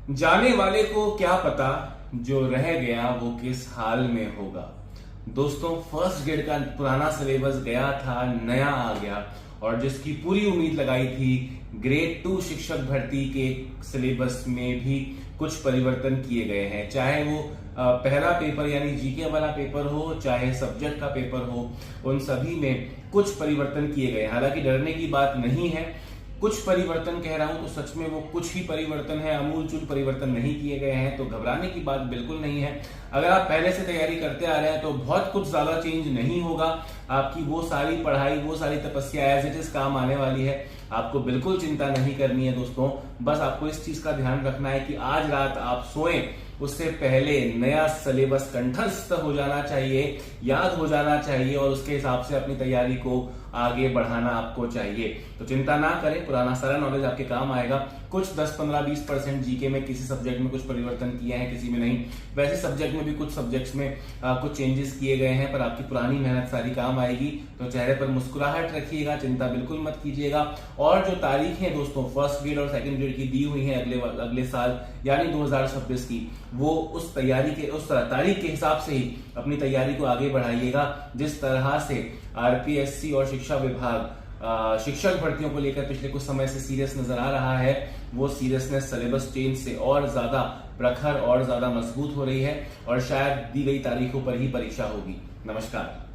जाने वाले को क्या पता जो रह गया वो किस हाल में होगा। दोस्तों, फर्स्ट ग्रेड का पुराना सिलेबस गया था, नया आ गया और जिसकी पूरी उम्मीद लगाई थी ग्रेड 2 शिक्षक भर्ती के सिलेबस में भी कुछ परिवर्तन किए गए हैं। चाहे वो पहला पेपर यानी जीके वाला पेपर हो, चाहे सब्जेक्ट का पेपर हो, उन सभी में कुछ परिवर्तन किए गए। हालांकि डरने की बात नहीं है, कुछ परिवर्तन कह रहा हूं तो सच में वो कुछ ही परिवर्तन है, अमूलचूल परिवर्तन नहीं किए गए हैं, तो घबराने की बात बिल्कुल नहीं है। अगर आप पहले से तैयारी करते आ रहे हैं तो बहुत कुछ ज्यादा चेंज नहीं होगा। आपकी वो सारी पढ़ाई, वो सारी तपस्या एज इट इज काम आने वाली है। आपको बिल्कुल चिंता नहीं करनी है दोस्तों। बस आपको इस चीज का ध्यान रखना है कि आज रात आप सोएं उससे पहले नया सिलेबस कंठस्थ हो जाना चाहिए, याद हो जाना चाहिए और उसके हिसाब से अपनी तैयारी को आगे बढ़ाना आपको चाहिए। तो चिंता ना करें, पुराना सारा नॉलेज आपके काम आएगा। कुछ 10, 15, 20% जीके में किसी सब्जेक्ट में कुछ परिवर्तन किए हैं, किसी में नहीं। वैसे सब्जेक्ट में भी कुछ सब्जेक्ट्स में कुछ चेंजेस किए गए हैं, पर आपकी पुरानी मेहनत सारी काम आएगी। तो चेहरे पर मुस्कुराहट रखिएगा, चिंता बिल्कुल मत कीजिएगा। और जो तारीख है दोस्तों फर्स्ट ग्रेड और सेकंड ग्रेड की दी हुई है अगले साल यानी 2026 की, वो उस तारीख के हिसाब से ही अपनी तैयारी को आगे बढ़ाइएगा। जिस तरह से आरपीएससी और शिक्षा विभाग शिक्षक भर्तियों को लेकर पिछले कुछ समय से सीरियस नजर आ रहा है, वो सीरियसनेस सिलेबस चेंज से और ज्यादा प्रखर और ज्यादा मजबूत हो रही है और शायद दी गई तारीखों पर ही परीक्षा होगी। नमस्कार।